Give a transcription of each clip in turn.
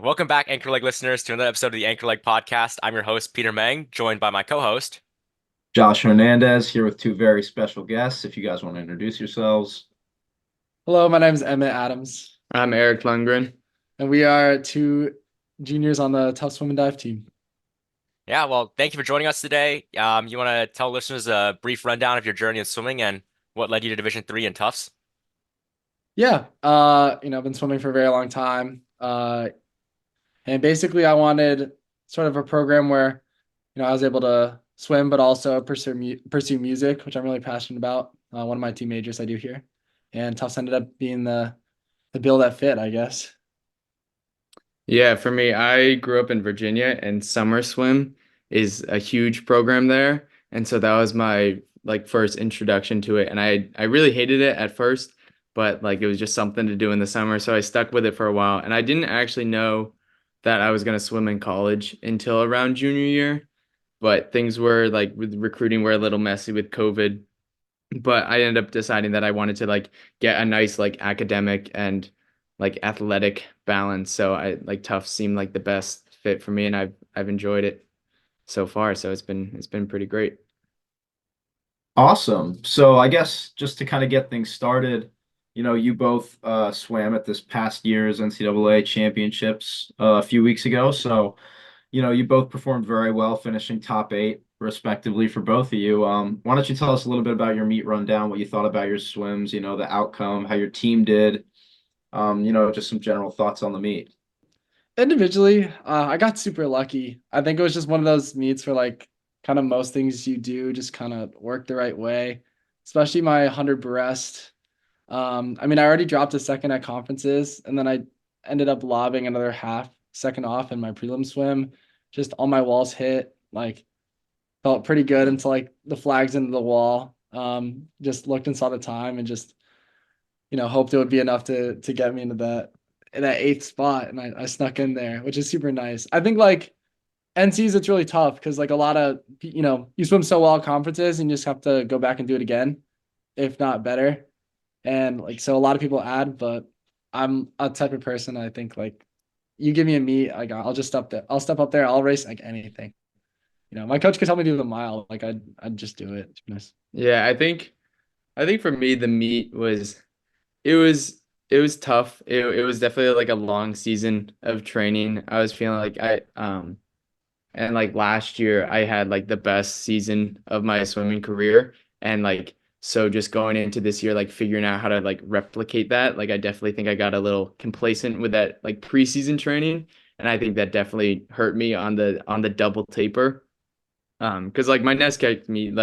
Welcome back, Anchor Leg listeners, to another episode of the Anchor Leg podcast. I'm your host, Peter Meng, joined by my co-host. Josh Hernandez here with two very special guests. If you guys want to introduce yourselves. Hello, my name is Emmett Adams, I'm Eric Lundgren. and we are two juniors on the Tough Swim and Dive team. Yeah, well, thank you for joining us today. You want to tell listeners a brief rundown of your journey in swimming and what led you to Division III in Tufts? Yeah, I've been swimming for a very long time. And basically I wanted sort of a program where, I was able to swim, but also pursue music, which I'm really passionate about. One of my two majors I do here. And Tufts ended up being the bill that fit, I guess. Yeah, for me, I grew up in Virginia and summer swim is a huge program there. And so that was my first introduction to it. And I really hated it at first, but it was just something to do in the summer. So I stuck with it for a while. And I didn't actually know that I was going to swim in college until around junior year. But things were with recruiting were a little messy with COVID. But I ended up deciding that I wanted to get a nice academic and athletic balance. So I Tufts seemed like the best fit for me, and I've enjoyed it so far. So it's been pretty great. Awesome. So I guess just to kind of get things started, you both swam at this past year's NCAA championships a few weeks ago. So, you both performed very well, finishing top eight respectively for both of you. Why don't you tell us a little bit about your meet rundown, what you thought about your swims, the outcome, how your team did, just some general thoughts on the meet. Individually, I got super lucky. I think it was just one of those meets where kind of most things you do just kind of work the right way, especially my 100 breast. I already dropped a second at conferences, and then I ended up lobbing another half second off in my prelim swim. Just all my walls hit, felt pretty good until the flags into the wall. Just looked and saw the time and just, hoped it would be enough to get me into that eighth spot, and I snuck in there, which is super nice. I think NCs it's really tough because a lot of you swim so well at conferences and you just have to go back and do it again, if not better. And so a lot of people add, but I'm a type of person I think you give me a meet, I'll just step there. I'll step up there. I'll race anything. My coach could tell me to do the mile. I'd just do it. To be honest. Yeah, I think for me the meet was it was it was tough. It was definitely a long season of training. I was feeling like I and last year I had the best season of my swimming career, and so just going into this year figuring out how to replicate that, I definitely think I got a little complacent with that preseason training, and I think that definitely hurt me on the double taper. Because my NESCAC meet,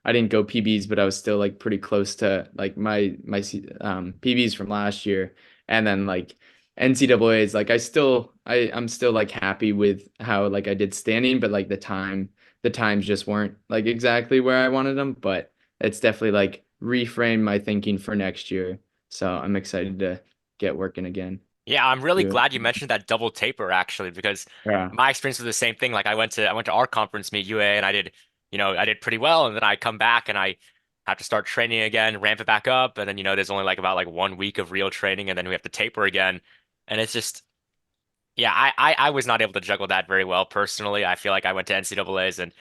I didn't go PBs, but I was still pretty close to PBs from last year. And then NCAA's, I'm still happy with how I did standing, but the times just weren't exactly where I wanted them. But it's definitely reframed my thinking for next year. So I'm excited to get working again. Yeah, I'm really Yeah. glad you mentioned that double taper actually, because Yeah. my experience was the same thing. I went to our conference meet UA, and I did pretty well, and then I come back and I have to start training again, ramp it back up, and then there's only about 1 week of real training, and then we have to taper again, and it's just yeah, I was not able to juggle that very well personally. I feel like I went to NCAA's, and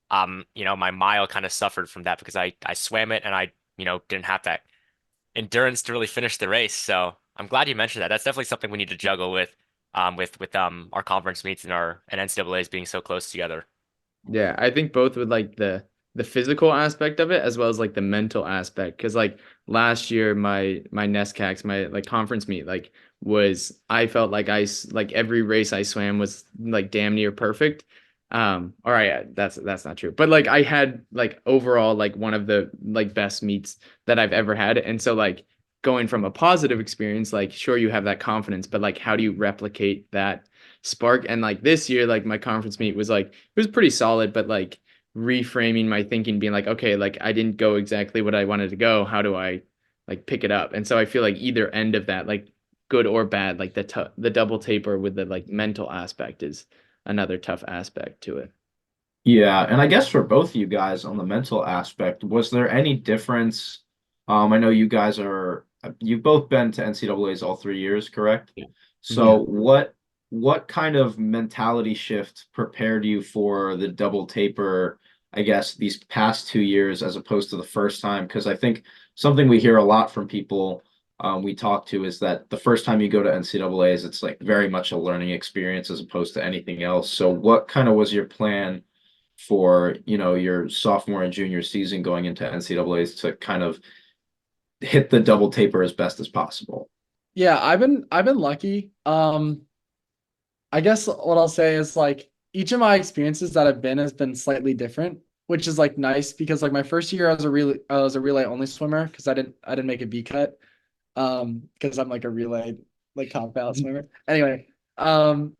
my mile kind of suffered from that because I swam it, and I didn't have that endurance to really finish the race. So I'm glad you mentioned that. That's definitely something we need to juggle with our conference meets and NCAA's being so close together. Yeah, I think both with the physical aspect of it as well as the mental aspect. Because last year my NESCACs, my conference meet, was I felt like every race I swam was damn near perfect. All right, that's not true. But I had overall one of the best meets that I've ever had. And so going from a positive experience, sure you have that confidence, but how do you replicate that spark? And this year, my conference meet was it was pretty solid, but reframing my thinking, being okay, I didn't go exactly what I wanted to go. How do I pick it up? And so I feel either end of that, good or bad, the double taper with the mental aspect is another tough aspect to it. Yeah, and I guess for both of you guys on the mental aspect, was there any difference? I know you guys you've both been to NCAA's all 3 years, correct? Yeah. So Yeah. what kind of mentality shift prepared you for the double taper, I guess, these past 2 years as opposed to the first time? Because I think something we hear a lot from people we talk to is that the first time you go to NCAAs, it's like very much a learning experience as opposed to anything else. So what kind of was your plan for, your sophomore and junior season going into NCAAs to kind of hit the double taper as best as possible? Yeah, I've been lucky. I guess what I'll say is like each of my experiences that I've been has been slightly different, which is like nice because like my first year I was a relay only swimmer because I didn't make a B cut. Because I'm like a relay like comp out swimmer. Anyway, and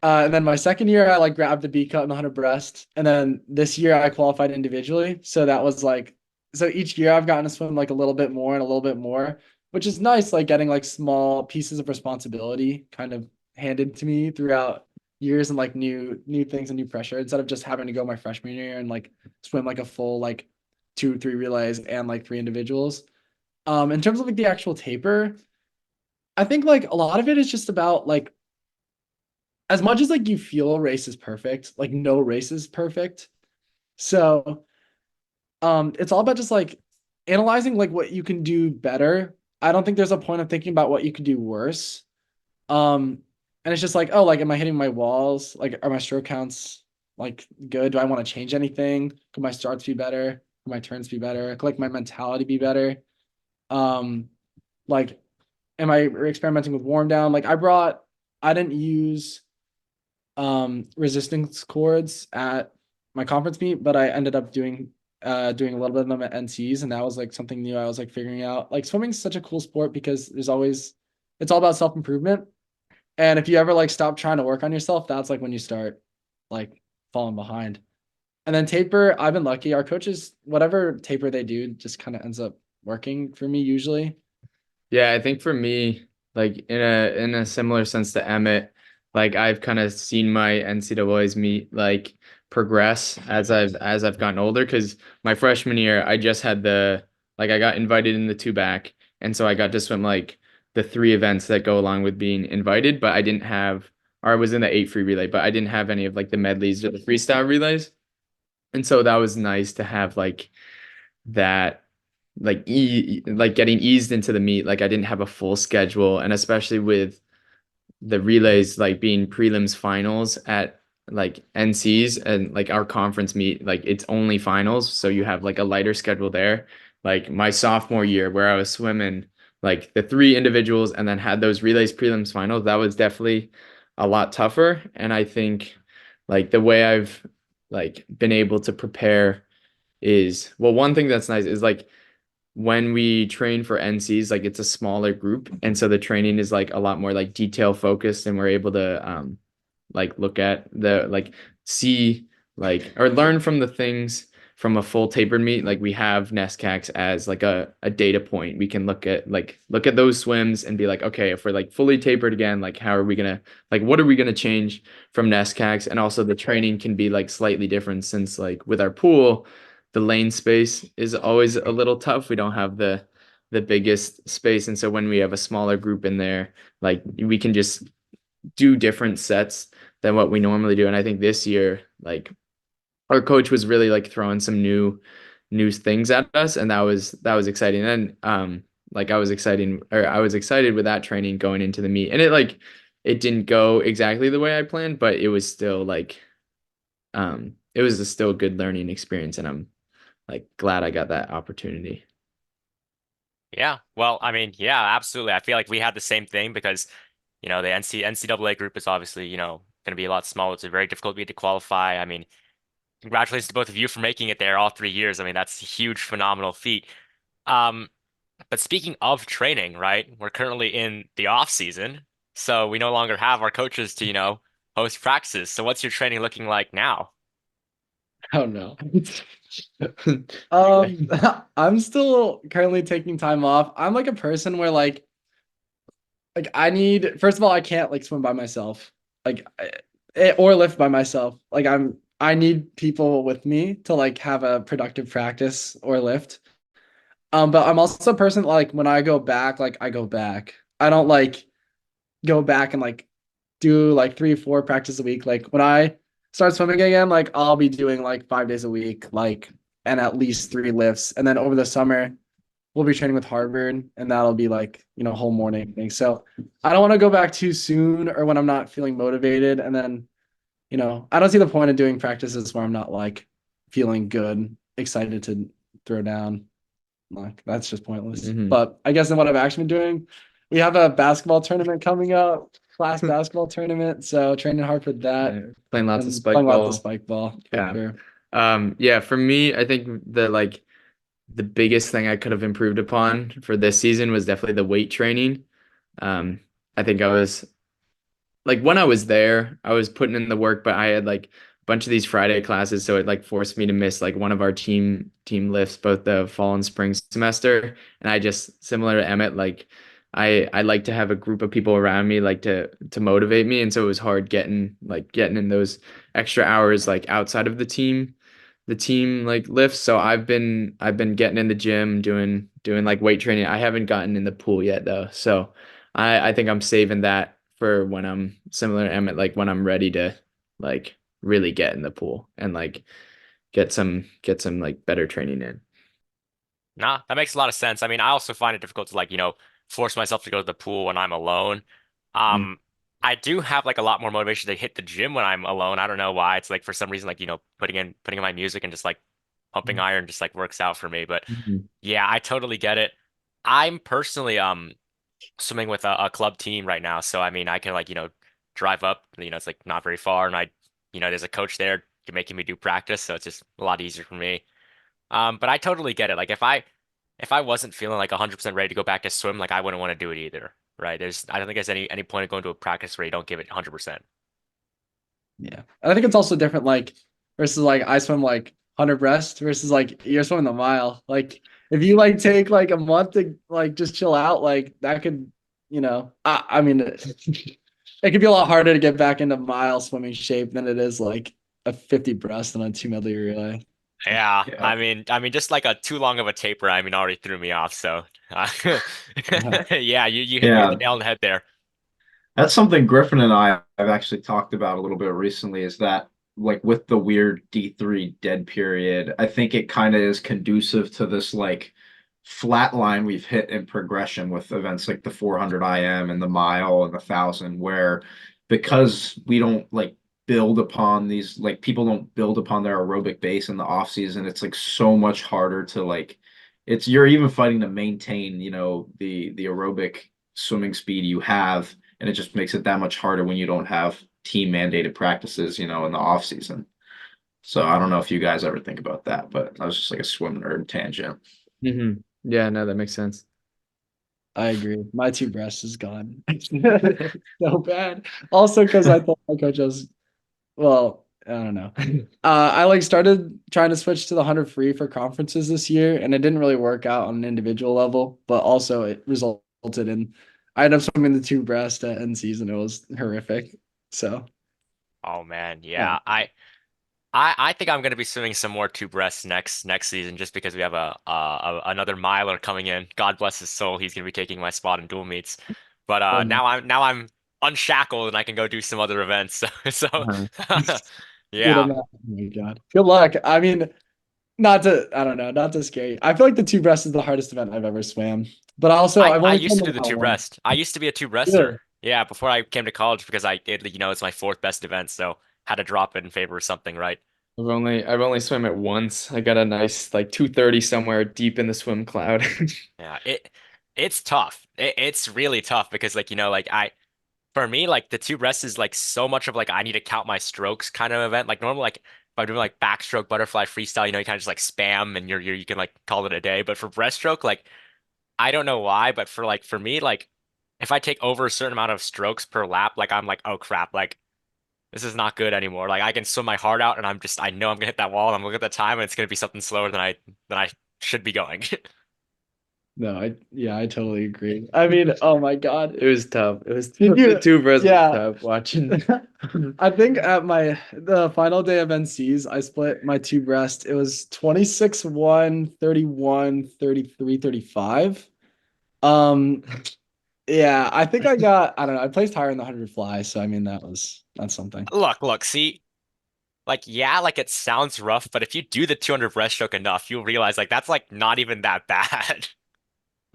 then my second year I like grabbed the B cut in the 100 breast, and then this year I qualified individually. So that was like so each year I've gotten to swim like a little bit more and a little bit more, which is nice, like getting like small pieces of responsibility kind of handed to me throughout years and like new things and new pressure instead of just having to go my freshman year and like swim like a full like 2 3 relays and like 3 individuals. In terms of like the actual taper, I think like a lot of it is just about like as much as like you feel a race is perfect, like no race is perfect. So it's all about just like analyzing like what you can do better. I don't think there's a point of thinking about what you could do worse. And it's just like, oh, like am I hitting my walls? Like are my stroke counts like good? Do I want to change anything? Could my starts be better? Could my turns be better? Could like my mentality be better? Um, like am I experimenting with warm down? Like I didn't use resistance cords at my conference meet, but I ended up doing a little bit of them at NCs, and that was like something new I was like figuring out. Like swimming's such a cool sport because it's all about self-improvement. And if you ever like stop trying to work on yourself, that's like when you start like falling behind. And then taper, I've been lucky. Our coaches, whatever taper they do, just kind of ends up working for me usually. Yeah, I think for me, like in a similar sense to Emmett, like I've kind of seen my NCAA's meet like progress as I've gotten older. Because my freshman year, I just had I got invited in the two back, and so I got to swim like the three events that go along with being invited, but I didn't have, or I was in the 8 free relay, but I didn't have any of like the medleys or the freestyle relays, and so that was nice to have like that like getting eased into the meet. Like I didn't have a full schedule, and especially with the relays like being prelims finals at like NCs and like our conference meet, like it's only finals, so you have like a lighter schedule there. Like my sophomore year where I was swimming like the three individuals and then had those relays prelims finals, that was definitely a lot tougher. And I think like the way I've like been able to prepare is, well, one thing that's nice is like when we train for NCs, like it's a smaller group, and so the training is like a lot more like detail focused, and we're able to like look at the like see like or learn from the things from a full tapered meet. Like we have NESCACs as like a data point. We can look at those swims and be like, okay, if we're like fully tapered again, like how are we gonna, like what are we gonna change from NESCACs? And also the training can be like slightly different since like with our pool, the lane space is always a little tough. We don't have the biggest space, and so when we have a smaller group in there, like we can just do different sets than what we normally do. And I think this year, like our coach was really like throwing some new things at us, and that was exciting. And like I was excited with that training going into the meet, and it didn't go exactly the way I planned, but it was still like it was a still good learning experience, and I'm like glad I got that opportunity. Yeah. Well, I mean, yeah, absolutely. I feel like we had the same thing because, the NCAA group is obviously, going to be a lot smaller. It's a very difficult meet to qualify. I mean, congratulations to both of you for making it there all 3 years. I mean, that's a huge, phenomenal feat. Um, but speaking of training, right? We're currently in the off season, so we no longer have our coaches to, host practices. So what's your training looking like now? Oh no. I'm still currently taking time off. I'm like a person where like I need, first of all, I can't like swim by myself. Like or lift by myself. Like I need people with me to like have a productive practice or lift. But I'm also a person like when I go back, like I go back. I don't like go back and like do like 3 or 4 practice a week. Like when I start swimming again, like I'll be doing like 5 days a week, like and at least 3 lifts. And then over the summer, we'll be training with Harvard, and that'll be like, whole morning thing. So I don't want to go back too soon or when I'm not feeling motivated. And then, I don't see the point of doing practices where I'm not like feeling good, excited to throw down. Like that's just pointless. Mhm. But I guess in what I've actually been doing, we have a basketball tournament coming up, class basketball tournament. So training hard for that. Yeah, playing lots of And spike playing lots ball. of spike ball. For Yeah. sure. Yeah, for me, I think the biggest thing I could have improved upon for this season was definitely the weight training. I think I was like when I was there, I was putting in the work, but I had like a bunch of these Friday classes, so it like forced me to miss like one of our team lifts both the fall and spring semester. And I just similar to Emmett, like I like to have a group of people around me like to motivate me, and so it was hard getting in those extra hours like outside of the team like lifts. So I've been getting in the gym doing like weight training. I haven't gotten in the pool yet though. So I think I'm saving that for when I'm similar to Emmett, like when I'm ready to like really get in the pool and like get some like better training in. Nah, that makes a lot of sense. I mean, I also find it difficult to like, force myself to go to the pool when I'm alone. Mm. I do have like a lot more motivation to hit the gym when I'm alone. I don't know why. It's like for some reason, like, putting in my music and just like pumping iron just like works out for me. But Mhm. yeah, I totally get it. I'm personally swimming with a club team right now. So I mean, I can like, drive up, it's like not very far, and there's a coach there making me do practice, so it's just a lot easier for me. But I totally get it. Like if I wasn't feeling like 100% ready to go back to swim, like I wouldn't want to do it either, right? I don't think there's any point of going to a practice where you don't give it 100%. Yeah. And I think it's also different, like, versus like I swim like 100 breast versus like you're swimming the mile. Like, if you like take like a month to like just chill out, like that could, I mean, it could be a lot harder to get back into mile swimming shape than it is like a 50 breast and a 2 medley relay. Yeah, Yeah. I mean, just like a too long of a taper, I mean, already threw me off. So, Yeah. yeah, you hit the Yeah. nail on the head there. That's something Griffin and I have actually talked about a little bit recently is that like with the weird D3 dead period, I think it kind of is conducive to this like flat line we've hit in progression with events like the 400 IM and the mile and the 1,000, where because we don't like build upon these, like people don't build upon their aerobic base in the off season, it's like so much harder to like you're even fighting to maintain, the aerobic swimming speed you have, and it just makes it that much harder when you don't have team mandated practices, in the off season. So I don't know if you guys ever think about that, but that was just like a swim nerd tangent. Mhm. Yeah, no, that makes sense. I agree. My 2 breasts is gone. So bad. Also, because I thought my coach was, well, I don't know. I like started trying to switch to the 100 free for conferences this year, and it didn't really work out on an individual level, but also it resulted in I ended up swimming the 2 breast at end season. It was horrific. So Oh man, yeah. yeah. I think I'm gonna be swimming some more two breasts next season just because we have another miler coming in. God bless his soul. He's gonna be taking my spot in dual meets. But now I'm unshackled and I can go do some other events. So Uh-huh. Dude, yeah. oh my God. Good luck. I mean, I don't know, not to scare you. I feel like the 2 breast is the hardest event I've ever swam. But also, I I've I only used swum to the do the mile two once. breast. I used to be a two breaster. Really? Yeah, before I came to college because it's my fourth best event, so had to drop it in favor of something, right? I've only swam it once. I got a nice like 230 somewhere deep in the swim cloud. Yeah, it's tough. It's really tough because like like for me, like the two breasts is like so much of like I need to count my strokes kind of event. Like normally, like if I'm doing like backstroke, butterfly, freestyle, you kind of just like spam and you can like call it a day. But for breaststroke, like I don't know why, but for me, like if I take over a certain amount of strokes per lap, like I'm like, oh crap, like this is not good anymore. Like I can swim my heart out and I know I'm gonna hit that wall and I'm looking at the time and it's gonna be something slower than I should be going. No, yeah, I totally agree. I mean, oh my God. It was tough. It was Did the you? two bros was Yeah. tough watching. I think at the final day of NCs, I split my 2 breast. It was 26-1, 31, 33, 35. Um, Yeah, I think I don't know, I placed higher in the 100 fly, so I mean that's something. Look, see, like yeah, like it sounds rough, but if you do the 200 breaststroke enough, you'll realize like that's like not even that bad.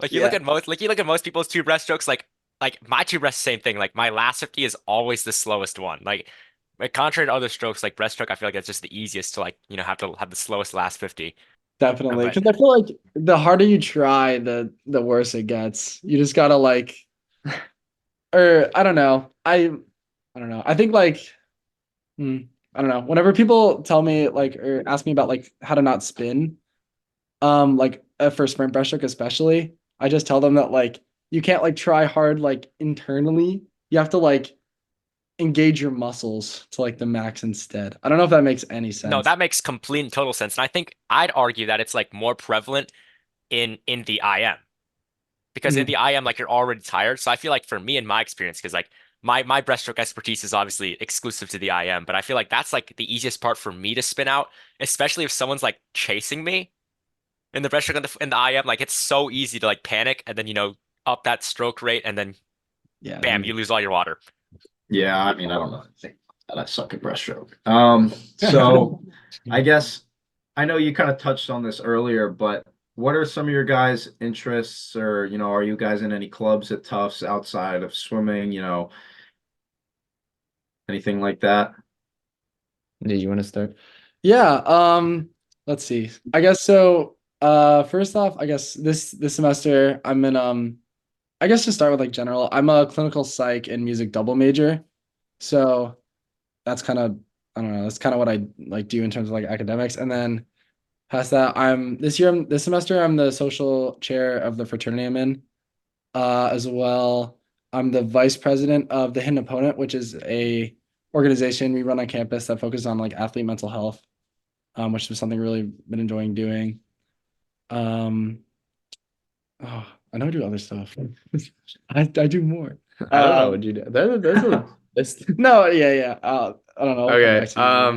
Yeah, Like you look at most people's two breaststrokes, like my two breasts, same thing. Like my last 50 is always the slowest one. Like contrary to other strokes, like breaststroke, I feel like it's just the easiest to have the slowest last 50. definitely. But Because I feel like the harder you try, the worse it gets. You just gotta like, or I don't know. I don't know. I think like, hmm, I don't know. Whenever people tell me like or ask me about like how to not spin, like for sprint breaststroke especially, I just tell them that like you can't like try hard like internally. You have to like engage your muscles to like the max instead. I don't know if that makes any no, sense. that makes complete and total sense. And I think I'd argue that it's like more prevalent in the IM. Because in Mhm. the IM, like you're already tired. So I feel like for me in my experience, because like my breaststroke expertise is obviously exclusive to the IM, but I feel like that's like the easiest part for me to spin out, especially if someone's like chasing me in the breaststroke in the IM. Like it's so easy to like panic and then up that stroke rate and then Yeah, that bam, you lose all your water. Yeah, I mean, I don't know. I think that I suck at breaststroke. So I makes guess I know you kind of touched on this earlier, but what are some of your guys' interests, or are you guys in any clubs at Tufts outside of swimming? Anything like that? Do you want to start? Yeah, let's see. I guess so first off, I guess this semester I'm in I guess to start with like general, I'm a clinical psych and music double major. So that's kind of I don't know, that's kind of what I like do in terms of like academics. And then past that, this semester I'm the social chair of the fraternity I'm in. As well, I'm the vice president of the Hidden Opponent, which is a organization we run on campus that focuses on like athlete mental health, which is something really been enjoying doing. Um, oh, I know I do other stuff. I do more. I don't know what you do. There's a list. No, yeah, yeah. I don't know. I'll come back Okay. to you.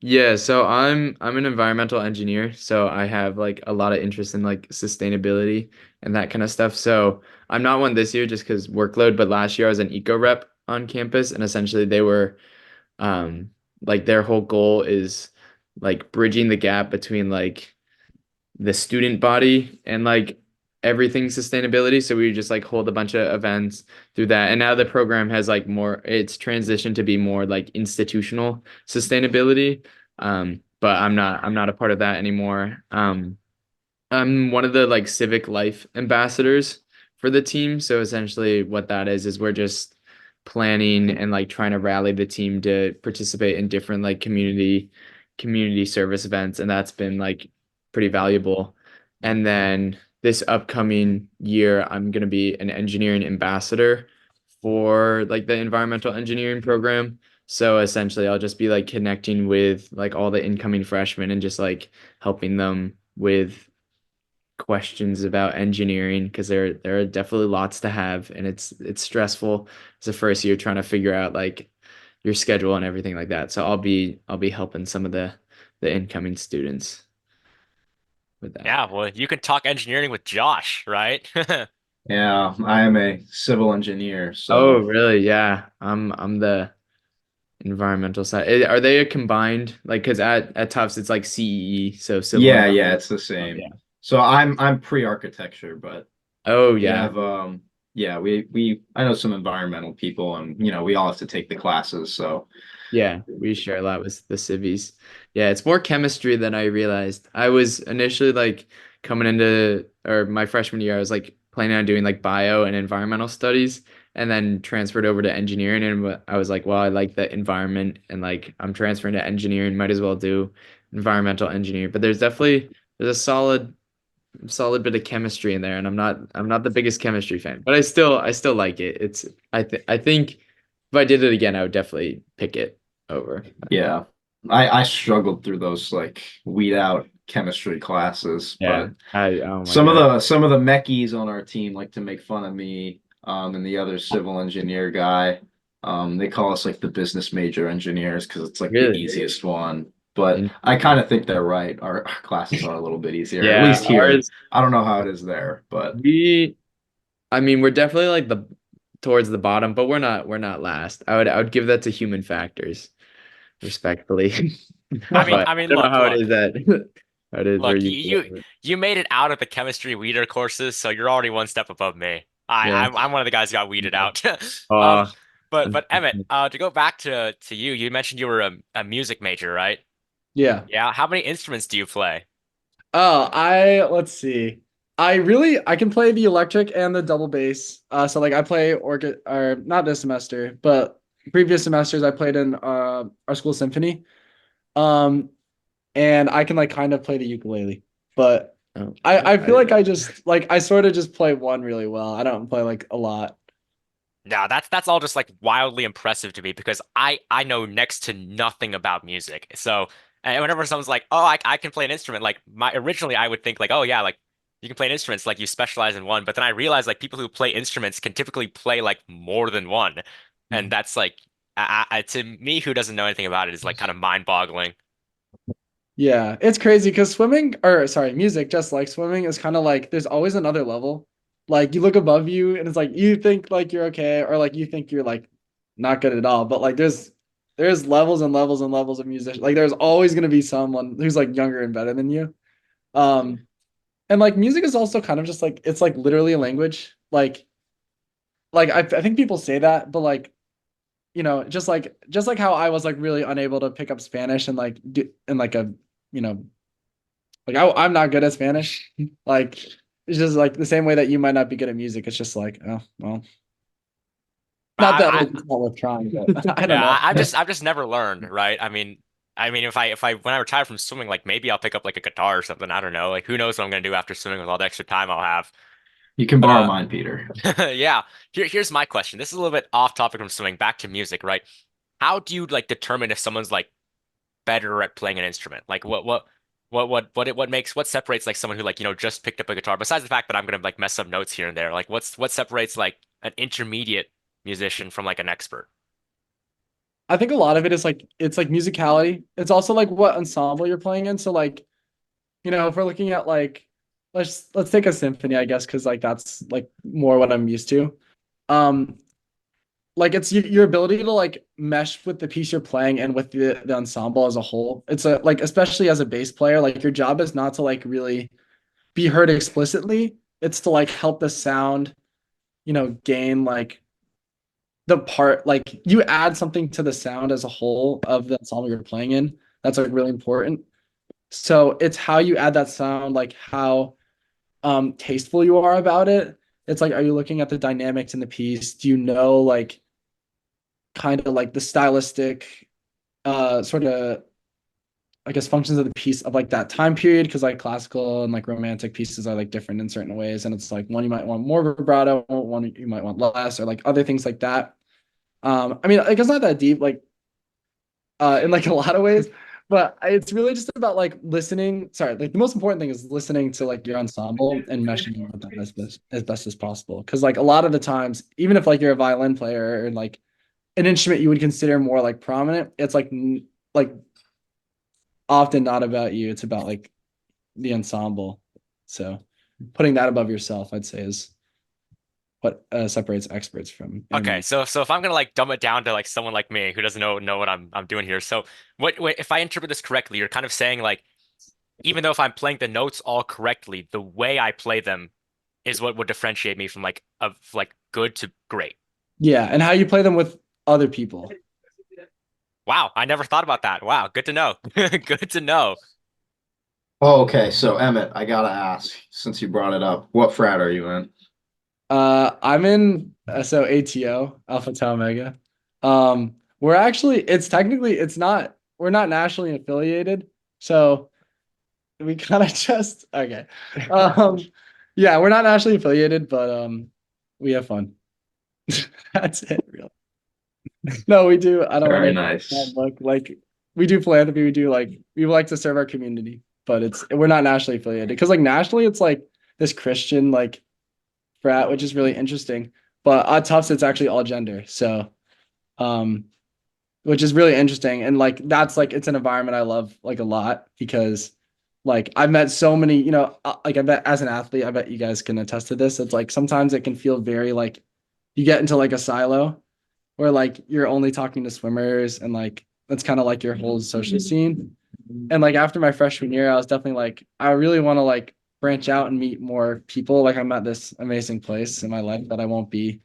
Yeah, so I'm an environmental engineer, so I have like a lot of interest in like sustainability and that kind of stuff. So I'm not one this year just because workload, but last year I was an eco rep on campus, and essentially they were like their whole goal is like bridging the gap between like the student body and like everything sustainability. So we just like hold a bunch of events through that. And now the program has like it's transitioned to be more like institutional sustainability. But I'm not a part of that anymore. I'm one of the like civic life ambassadors for the team. So essentially what that is we're just planning and like trying to rally the team to participate in different like community service events, and that's been like pretty valuable. And then this upcoming year I'm going to be an engineering ambassador for like the environmental engineering program. So essentially I'll just be like connecting with like all the incoming freshmen and just like helping them with questions about engineering because there are definitely lots to have, and it's stressful as a first year trying to figure out like your schedule and everything like that. So I'll be helping some of the incoming students with that. Yeah, well, you can talk engineering with Josh, right? Yeah, I am a civil engineer, Oh, so really? Yeah. I'm the environmental side. Are they a combined like because at Tufts it's like CEE, so civil yeah, environment. yeah, it's the Oh, same. yeah. So I'm pre-architecture, but Oh, we yeah. have yeah, we I know some environmental people, and we all have to take the classes, so Yeah, we share a lot with the civies. Yeah, it's more chemistry than I realized. I was initially like coming into or my freshman year, I was like planning on doing like bio and environmental studies, and then transferred over to engineering. And I was like, well, I like the environment, and like I'm transferring to engineering, might as well do environmental engineering. But there's a solid bit of chemistry in there, and I'm not the biggest chemistry fan, but I still like it. I think if I did it again, I would definitely pick it over. yeah. I struggled through those like weed out chemistry classes, Yeah. but Oh my some of God. the mechies on our team like to make fun of me, and the other civil engineer guy. They call us like the business major engineers because it's like the Really? easiest one. But I Interesting. kind of think they're right. Our classes are a little bit easier, at Yeah, least here. ours I don't know how it is there, but we I mean, we're definitely like the towards the bottom, but we're not last. I would give that to human factors, respectfully. But I I mean, don't know how it look. is that how it is where Look, you you made it out of the chemistry weeder courses, so you're already one step above me. yeah. I'm one of the guys who got weeded out. Um, Uh but Emmett, to go back to you, you mentioned you were a music major, right? Yeah. Yeah. How many instruments do you play? Oh, let's see. I can play the electric and the double bass. So like I play organ or not this semester, but previous semesters I played in our school symphony. Um, and I can like kind of play the ukulele. But oh, I feel like I I just like I sort of just play one really well. I don't play like a lot. No, that's all just like wildly impressive to me because I know next to nothing about music. So and whenever someone's like, "Oh, I can play an instrument," like my originally I would think like, "Oh yeah, like you can play an instrument, like you specialize in one." But then I realized like people who play instruments can typically play like more than one, and that's like to me who doesn't know anything about it is like kind of mind-boggling. Yeah, it's crazy because swimming, or sorry, music, just like swimming, is kind of like there's always another level. Like you look above you and it's like you think like you're okay, or like you think you're like not good at all. But like there's levels and levels and levels of music. Like there's always gonna be someone who's like younger and better than you. Um, and like music is also kind of just like it's like literally a language. Like I think people say that, but like just like how I was like really unable to pick up Spanish and like do in like a you know like I'm not good at Spanish. Like it's just like the same way that you might not be good at music. It's just like, oh well. Not that I, like, it's not worth trying, but I don't Yeah, know. I've just never learned, right? I mean, if I when I retire from swimming, like maybe I'll pick up like a guitar or something. I don't know. Like who knows what I'm gonna do after swimming with all the extra time I'll have. You can But borrow mine, Peter. yeah. Here's my question. This is a little bit off topic from swimming. Back to music, right? How do you like determine if someone's like better at playing an instrument? Like what separates like someone who like just picked up a guitar? Besides the fact that I'm gonna like mess up notes here and there, like what separates like an intermediate musician from like an expert? I think a lot of it is like it's like musicality. It's also like what ensemble you're playing in. So like, if we're looking at like let's take a symphony, I guess, because like that's like more what I'm used to. Um, like it's your ability to like mesh with the piece you're playing and with the ensemble as a whole. It's a like especially as a bass player, like your job is not to like really be heard explicitly. It's to like help the sound, gain like the part like you add something to the sound as a whole of the ensemble you're playing in. That's like really important. So it's how you add that sound, like how tasteful you are about it. It's like, are you looking at the dynamics in the piece? Do you know like kind of like the stylistic sort of I guess functions of the piece of like that time period? Because like classical and like romantic pieces are like different in certain ways, and it's like one you might want more vibrato, one you might want less, or like other things like that. I mean, like it's not that deep, like in like a lot of ways, but it's really just about like listening. Sorry, like the most important thing is listening to like your ensemble and meshing with them as best as possible. Because like a lot of the times, even if like you're a violin player or like an instrument you would consider more like prominent, it's like often not about you. It's about like the ensemble. So putting that above yourself, I'd say, is what separates experts from Okay, intermediate. so if I'm gonna like dumb it down to like someone like me who doesn't know what I'm doing here. So what if I interpret this correctly, you're kind of saying like even though if I'm playing the notes all correctly, the way I play them is what would differentiate me from like of like good to great. Yeah, and how you play them with other people. Wow, I never thought about that. Wow, good to know. Good to know. Oh, okay. So Emmett, I gotta ask, since you brought it up, what frat are you in? I'm in so ATO, Alpha Tau Omega. We're actually we're not nationally affiliated, so we kind of just okay. Um, yeah, we're not nationally affiliated, but we have fun. That's it, really. No, we do. I don't Very want to nice. look like we do philanthropy. We like to serve our community, but we're not nationally affiliated because like nationally it's like this Christian like frat, which is really interesting. But at Tufts, it's actually all gender. So, um, which is really interesting. And like, that's like, it's an environment I love like a lot because like I've met so many, like I bet as an athlete, I bet you guys can attest to this. It's like sometimes it can feel very like you get into like a silo where like you're only talking to swimmers and like that's kind of like your whole social scene. And like after my freshman year, I was definitely like, I really want to like branch out and meet more people. Like I'm at this amazing place in my life that I won't be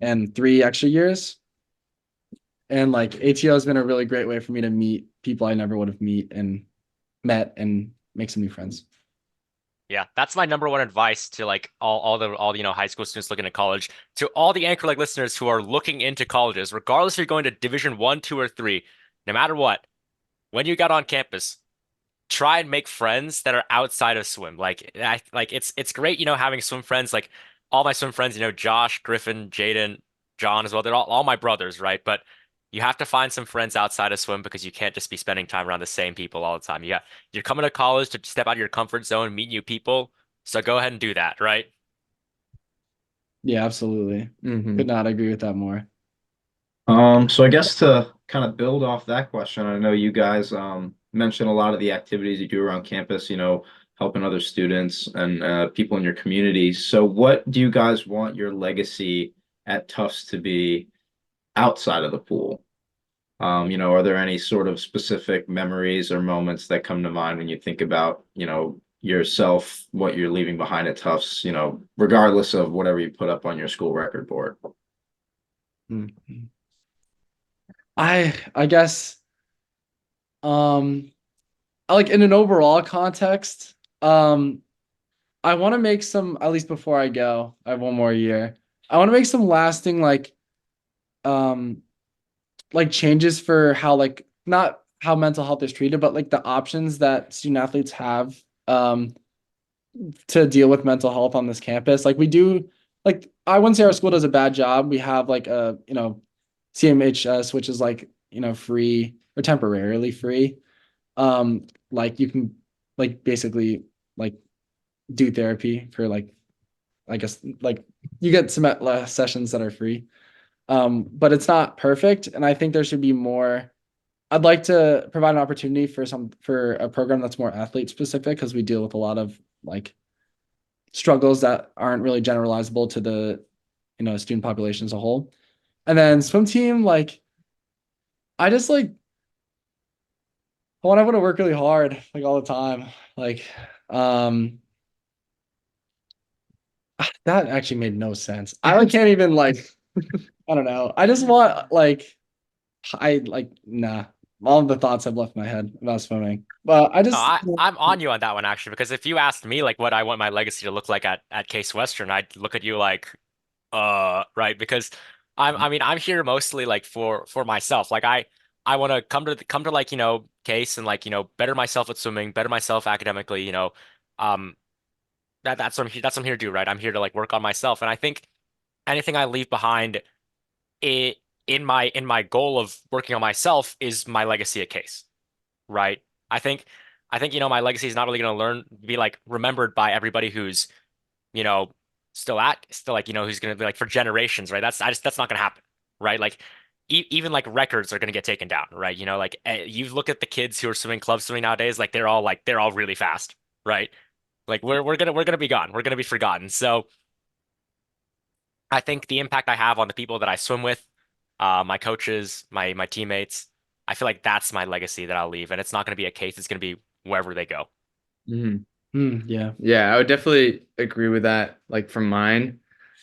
in 3 extra years. And like ATO has been a really great way for me to meet people I never would have met and make some new friends. Yeah, that's my number one advice to like all the high school students looking at college, to all the Anchor Like listeners who are looking into colleges, regardless if you're going to Division One, two, or three, no matter what, when you got on campus, try and make friends that are outside of swim. It's great, having swim friends. Like all my swim friends, Josh, Griffin, Jaden, John as well. They're all my brothers, right? But you have to find some friends outside of swim because you can't just be spending time around the same people all the time. You're coming to college to step out of your comfort zone, meet new people. So go ahead and do that, right? Yeah, absolutely. Could not agree with that more. So I guess to kind of build off that question, I know you guys mentioned a lot of the activities you do around campus, helping other students and people in your community. So what do you guys want your legacy at Tufts to be outside of the pool? Are there any sort of specific memories or moments that come to mind when you think about, yourself, what you're leaving behind at Tufts, regardless of whatever you put up on your school record board? Mhm. I guess like in an overall context, I want to make some, at least before I go, I have 1 more year. I want to make some lasting um like changes for how like not how mental health is treated, but like the options that student athletes have to deal with mental health on this campus. Like we do, like I wouldn't say our school does a bad job. We have like a CMHS, which is like free or temporarily free. Like you can like basically like do therapy for like I guess like you get some sessions that are free. But it's not perfect, and I think there should be more. I'd like to provide an opportunity for a program that's more athlete specific because we deal with a lot of like struggles that aren't really generalizable to the student population as a whole. And then swim team, like I just like I want everyone to work really hard, like all the time. Like, that actually made no sense. I like can't even like I don't know. I just want like nah. All of the thoughts have left my head about swimming. But I No, just I'm on you on that one actually, because if you asked me like what I want my legacy to look like at Case Western, I'd look at you like, right, because I'm here mostly like for myself. Like I want to come to like, Case and like, better myself at swimming, better myself academically, um that's what I'm here to do, right? I'm here to like work on myself, and I think anything I leave behind it in my goal of working on myself is my legacy at Case, right? I think my legacy is not really going to be like remembered by everybody who's, you know, still like, who's going to be like for generations, right? That's not going to happen, right? Like even like records are going to get taken down, right? Like you look at the kids who are swimming club swimming nowadays, they're all really fast, right? Like we're gonna be gone. We're gonna be forgotten. So I think the impact I have on the people that I swim with, my coaches, my teammates, I feel like that's my legacy that I'll leave. And it's not going to be a Case. It's going to be wherever they go. yeah. Yeah, I would definitely agree with that, like from mine.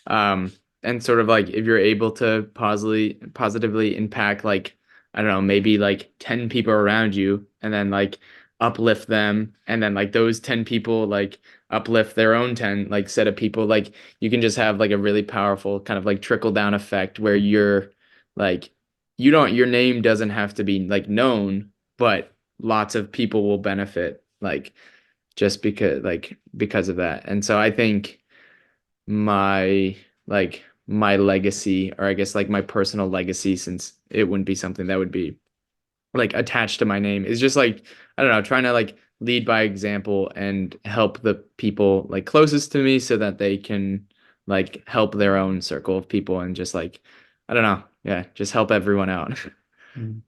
And sort of like if you're able to positively impact like, I don't know, maybe like 10 people around you and then like uplift them and then like those 10 people like uplift their own 10 like set of people, like you can just have like a really powerful kind of like trickle down effect where you're like your name doesn't have to be like known, but lots of people will benefit like just because of that. And so I think my my legacy, or I guess like my personal legacy, since it wouldn't be something that would be like attached to my name, is just like, I don't know, trying to like lead by example and help the people like closest to me so that they can like help their own circle of people and just like, I don't know, yeah, just help everyone out. And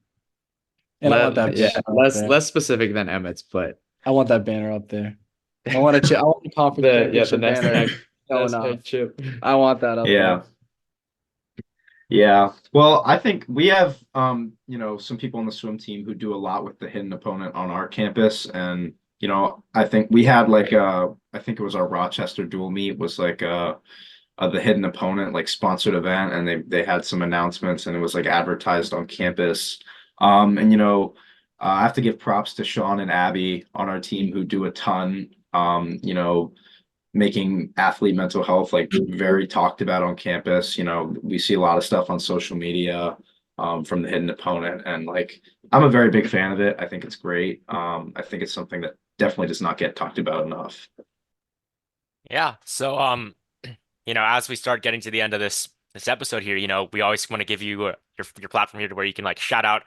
I want that Yeah, vision out there. less specific than Emmett's, but I want that banner up there. I want to. I want the conference The championship banner NESCAC going off. NESCAC chip. I want that up Yeah. there. Yeah. Well, I think we have some people on the swim team who do a lot with the hidden opponent on our campus. And, I think we had like I think it was our Rochester dual meet was like the hidden opponent like sponsored event, and they had some announcements, and it was like advertised on campus. And I have to give props to Sean and Abby on our team who do a ton, making athlete mental health like very talked about on campus. We see a lot of stuff on social media from the hidden opponent, and like I'm a very big fan of it. I think it's great. I think it's something that definitely does not get talked about enough. Yeah. So as we start getting to the end of this episode here, we always want to give you your platform here to where you can like shout out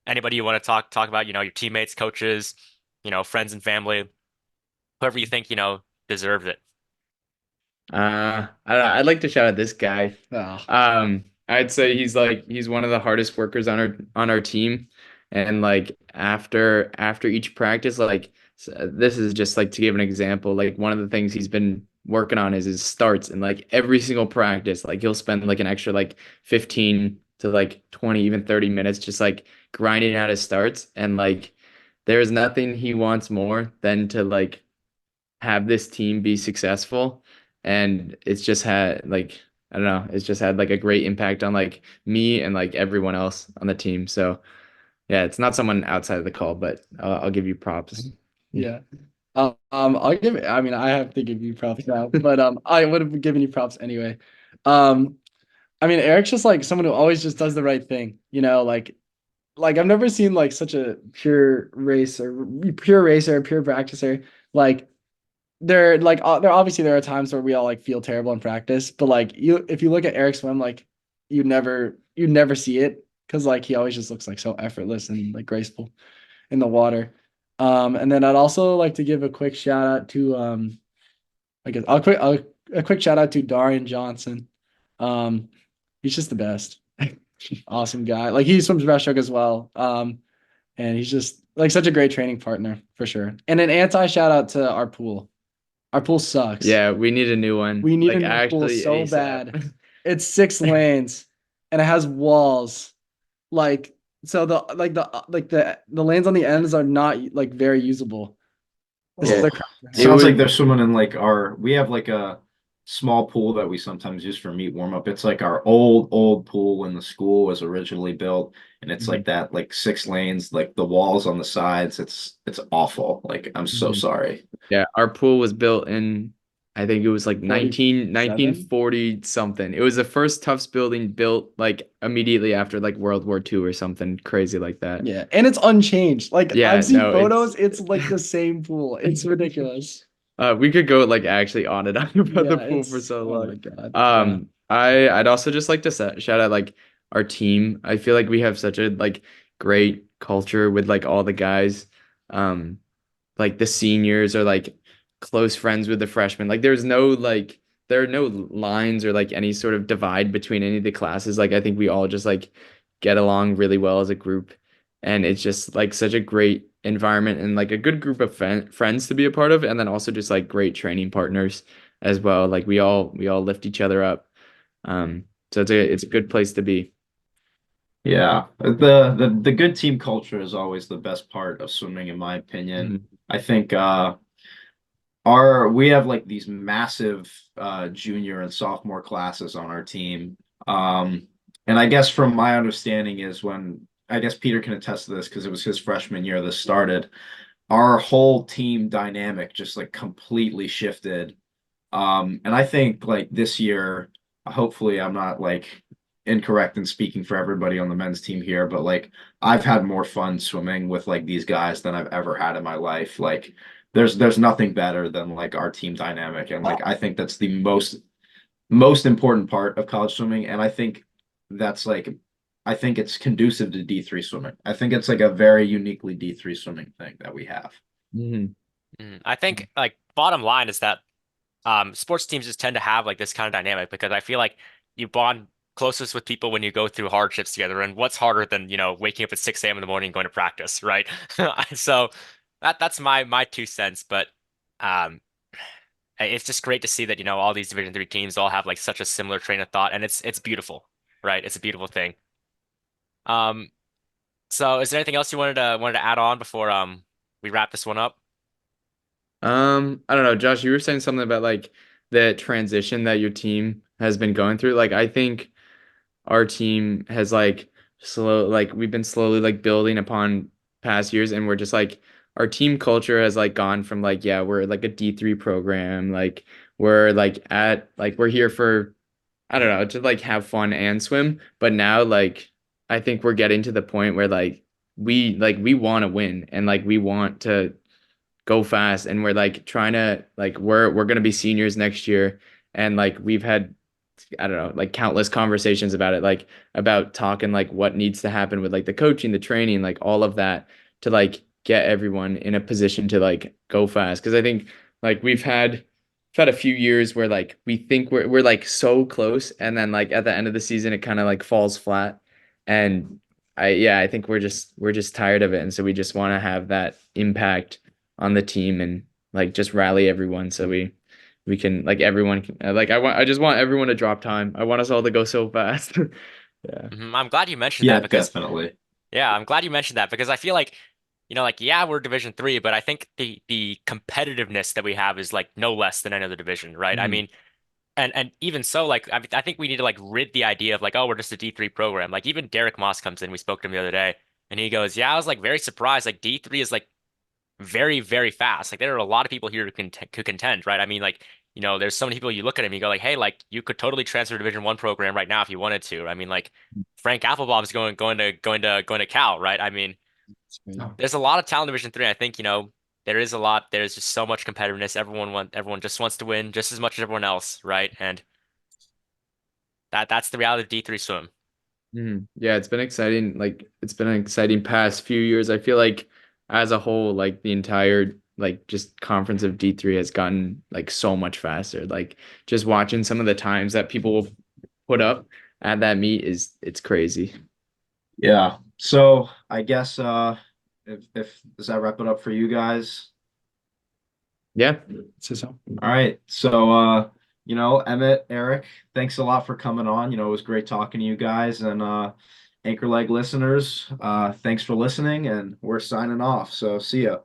anybody you want to talk about, your teammates, coaches, friends and family, whoever you think, deserves it. I don't know, I'd like to shout out this guy. Oh, I'd say he's one of the hardest workers on our team, and like after each practice, like this is just like to give an example. Like one of the things he's been working on is his starts, and like every single practice, like he'll spend like an extra like 15 to like 20, even 30 minutes just like grinding out his starts, and like there's nothing he wants more than to like have this team be successful. And it's just had like, I don't know, it's just had like a great impact on like me and like everyone else on the team. So yeah, it's not someone outside of the call, but I'll give you props. yeah. I'll give it. I mean, I have to give you props now, but I would have given you props anyway. Um, I mean, Eric's just like someone who always just does the right thing. Like I've never seen like such a pure racer, pure practicer. Like there obviously there are times where we all like feel terrible in practice, but like if you look at Eric swim, like you never see it because like he always just looks like so effortless and like graceful in the water. And then I'd also like to give a quick shout out to I guess a quick shout out to Darian Johnson. Um, he's just the best. Awesome guy. Like he swims breaststroke as well. And he's just like such a great training partner for sure. And an anti shout out to our pool. Our pool sucks. Yeah, we need a new one. We need Like a new pool actually so ASAP. bad. It's 6 lanes and it has walls. Like so the lanes on the ends are not like very usable. This is Yeah. the It Sounds like would- they're swimming in like we have like a small pool that we sometimes use for meet warm up. It's like our old pool when the school was originally built, and it's like that like 6 lanes, like the walls on the sides. It's awful. Like I'm so Mhm. sorry. Yeah, our pool was built in, I think it was like 47? 1940 something. It was the first Tufts building built like immediately after like World War II or something crazy like that. Yeah, and it's unchanged. Like Yeah, I've seen no, photos, it's like the same pool. It's ridiculous. We could go like actually on and on about the Yeah, pool for it's so oh my long. God. Yeah. I'd also just like to shout out like our team. I feel like we have such a like great culture with like all the guys. Um, like the seniors are like close friends with the freshmen. Like there are no lines or like any sort of divide between any of the classes. Like I think we all just like get along really well as a group, and it's just like such a great environment and like a good group of friends to be a part of, and then also just like great training partners as well. Like we all lift each other up. So it's a good place to be. Yeah, the good team culture is always the best part of swimming, in my opinion. Mhm. I think we have like these massive junior and sophomore classes on our team. And I guess from my understanding is when I guess Peter can attest to this because it was his freshman year this started, our whole team dynamic just like completely shifted. And I think like this year, hopefully I'm not like incorrect in speaking for everybody on the men's team here, but like I've had more fun swimming with like these guys than I've ever had in my life. Like there's nothing better than like our team dynamic. And like I think that's the most important part of college swimming. And I think that's like I think it's conducive to D3 swimming. I think it's like a very uniquely D3 swimming thing that we have. Mhm. I think like bottom line is that sports teams just tend to have like this kind of dynamic because I feel like you bond closest with people when you go through hardships together. And what's harder than, waking up at 6 a.m. in the morning and going to practice, right? So that's my 2 cents, but um it's just great to see that, all these Division 3 teams all have like such a similar train of thought, and it's beautiful, right? It's a beautiful thing. Um, so is there anything else you wanted to add on before we wrap this one up? I don't know, Josh, you were saying something about like the transition that your team has been going through. Like I think our team has like we've been slowly like building upon past years, and we're just like our team culture has like gone from like, yeah, we're like a D3 program, like we're like at like we're here for, I don't know, to like have fun and swim. But now like I think we're getting to the point where we want to win, and like we want to go fast, and we're like trying to like we're gonna be seniors next year, and like we've had, I don't know, like countless conversations about it, like about talking like what needs to happen with like the coaching, the training, like all of that to like get everyone in a position to like go fast. Because I think like we've had a few years where like we think we're like so close, and then like at the end of the season it kind of like falls flat. And I think we're just tired of it, and so we just want to have that impact on the team and like just rally everyone so we can like everyone can, like I just want everyone to drop time. I want us all to go so fast. Yeah. I'm glad you mentioned Yeah, that because definitely. yeah, I'm glad you mentioned that because I feel like, like yeah, we're Division 3, but I think the competitiveness that we have is like no less than any other division, right? I Mhm. mean, and even so, like I think we need to like rid the idea of like, oh, we're just a D3 program. Like even Derek Moss comes in, we spoke to him the other day, and he goes, yeah, I was like very surprised. Like D3 is like very, very fast. Like there are a lot of people here who contend, right? I mean, like, there's so many people you look at him, you go like, hey, like you could totally transfer to Division 1 program right now if you wanted to. I mean, like Frank Applebaum's going to Cal, right? I mean, there's a lot of talent in Division 3. I think, there is a lot. There's just so much competitiveness. Everyone just wants to win just as much as everyone else, right? And that's the reality of D3 swim. Yeah, it's been exciting. Like it's been an exciting past few years. I feel like as a whole, like the entire like just conference of D3 has gotten like so much faster. Like just watching some of the times that people put up at that meet is it's crazy. Yeah. So I guess if does that wrap it up for you guys? Yeah. So. All right. So Emmett, Eric, thanks a lot for coming on. It was great talking to you guys, and Anchor Leg listeners, thanks for listening, and we're signing off. So see ya.